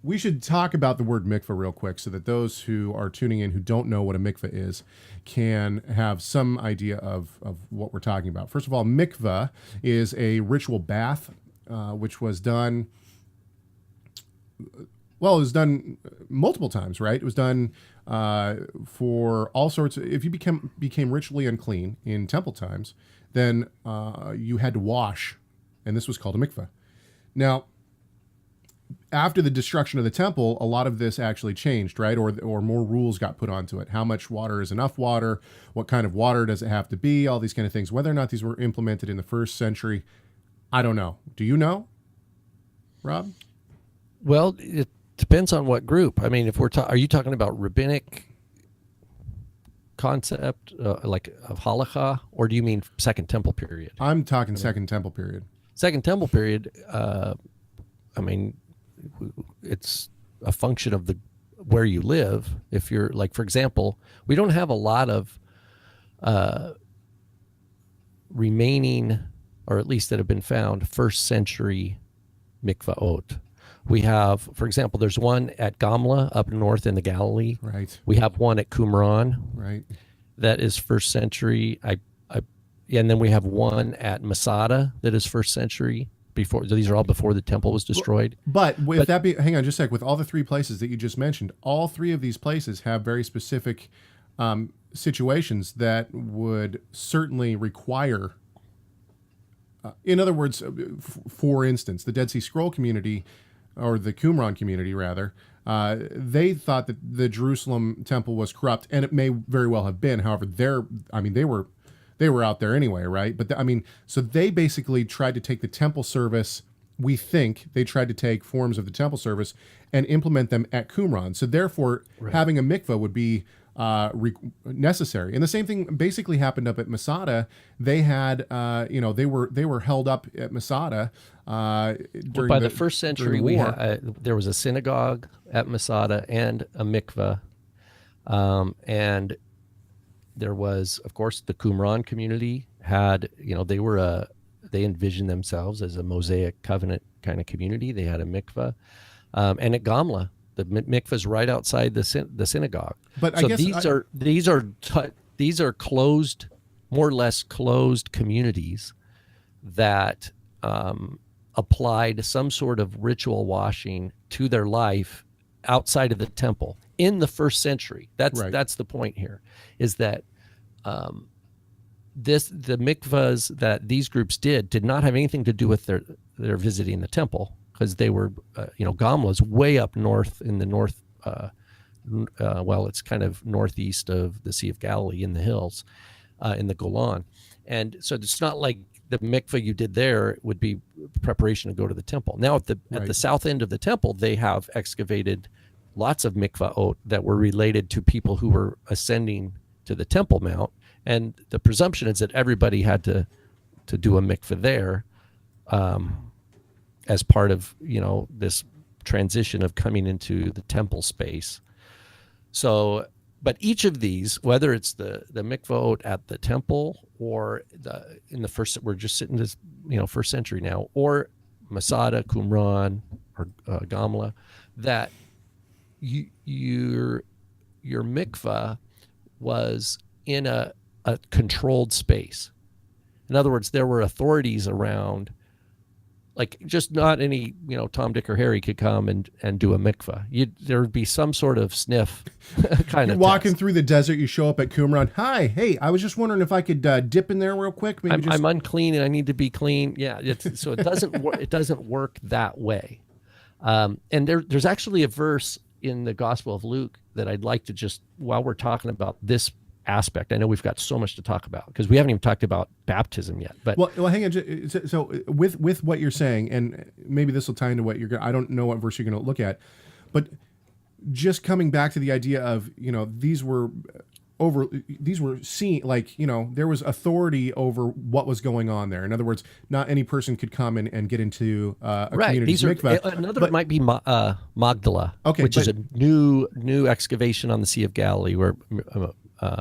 we should talk about the word mikvah real quick so that those who are tuning in who don't know what a mikvah is can have some idea of what we're talking about. First of all, mikvah is a ritual bath, which was done. Well, it was done multiple times, right? It was done for all sorts of. If you became ritually unclean in temple times, then you had to wash, and this was called a mikvah. Now, after the destruction of the temple, a lot of this actually changed, right? Or more rules got put onto it. How much water is enough water? What kind of water does it have to be? All these kind of things. Whether or not these were implemented in the first century, I don't know. Do you know, Rob? Well, it depends on what group. I mean, if are you talking about rabbinic concept, like of halakha, or do you mean Second Temple period? I'm talking Second Temple period. Second Temple period. I mean, it's a function of where you live. If you're like, for example, we don't have a lot of remaining, or at least that have been found, first century mikvaot. We have, for example, there's one at Gamla up north in the Galilee. Right. We have one at Qumran. Right. That is first century. And then we have one at Masada that is first century. Before, these are all before the temple was destroyed. Hang on just a sec, with all the three places that you just mentioned, all three of these places have very specific situations that would certainly require, in other words, for instance, the Dead Sea Scroll community, or the Qumran community rather, they thought that the Jerusalem temple was corrupt, and it may very well have been. However, they were out there anyway, right? But so they basically tried to take the temple service. We think they tried to take forms of the temple service and implement them at Qumran. So therefore, having a mikvah would be necessary. And the same thing basically happened up at Masada. They had, they were held up at Masada during by the first century. There was a synagogue at Masada and a mikvah, and there was, of course, the Qumran community had, they envisioned themselves as a Mosaic covenant kind of community. They had a mikvah. And at Gamla, the mikvah is right outside the synagogue. But so these are closed, more or less closed communities that applied some sort of ritual washing to their life outside of the temple in the first century. That's the point here, is that the mikvahs that these groups did not have anything to do with their visiting the temple, because they were, Gamla's way up north in the north. It's kind of northeast of the Sea of Galilee in the hills, in the Golan, and so it's not like the mikvah you did there would be preparation to go to the temple. Now at the south end of the temple, they have excavated lots of mikvaot that were related to people who were ascending to the Temple Mount, and the presumption is that everybody had to do a mikvah there, as part of this transition of coming into the temple space. So, but each of these, whether it's the mikvaot at the temple or in the first, we're just sitting this first century now, or Masada, Qumran, or Gamla, that your mikvah was in a controlled space. In other words, there were authorities around, like just not any, Tom, Dick, or Harry could come and do a mikvah. There would be some sort of sniff kind of walking test. through the desert, you show up at Qumran. Hi, hey, I was just wondering if I could dip in there real quick. I'm unclean and I need to be clean. Yeah, so it doesn't work that way. And there's actually a verse in the Gospel of Luke that I'd like to just, while we're talking about this aspect, I know we've got so much to talk about because we haven't even talked about baptism yet. But well, hang on. So with what you're saying, and maybe this will tie into what you're going. I don't know what verse you're going to look at, but just coming back to the idea of these were seen, like there was authority over what was going on there. In other words, not any person could come in and get into a community's mikvah. Might be Magdala, which is a new excavation on the Sea of Galilee where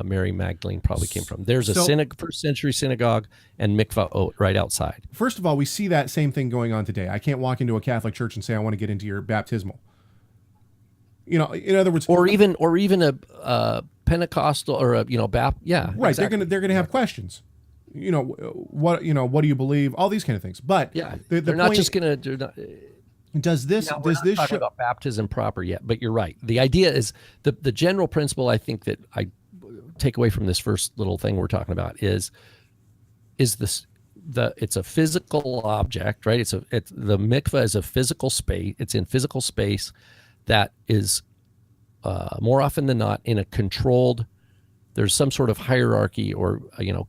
Mary Magdalene probably came from. There's a first century synagogue and mikvah right outside. First of all, we see that same thing going on today. I can't walk into a Catholic church and say I want to get into your baptismal. In other words, or even a Pentecostal or a yeah, right? exactly. They're gonna have questions. What do you believe? All these kind of things. But Yeah, the they're not just gonna. They're not, does this we're not talking show about baptism proper yet? But you're right. The idea is the general principle. I think that I take away from this first little thing we're talking about is this. It's a physical object, right? The mikvah is a physical space. It's in physical space that is more often than not in a controlled. There's some sort of hierarchy or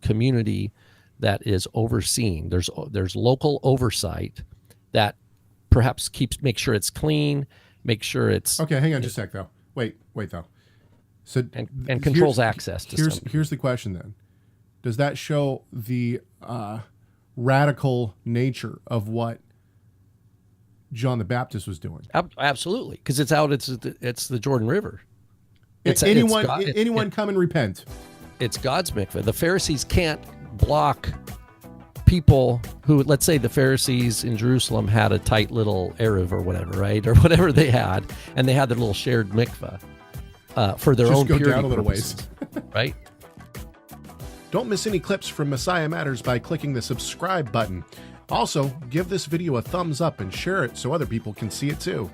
community that is overseeing. There's local oversight that perhaps make sure it's clean, make sure it's okay. Hang on just a sec though. Wait though. So and controls access to here's the question then. Does that show the radical nature of what John the Baptist was doing? Absolutely, because it's the Jordan River. Anyone come and repent. It's God's mikveh. The Pharisees can't block people who, let's say the Pharisees in Jerusalem had a tight little Erev or whatever, right? Or whatever they had, and they had their little shared mikveh for their own purity down a little purposes, right? Don't miss any clips from Messiah Matters by clicking the subscribe button. Also, give this video a thumbs up and share it so other people can see it too.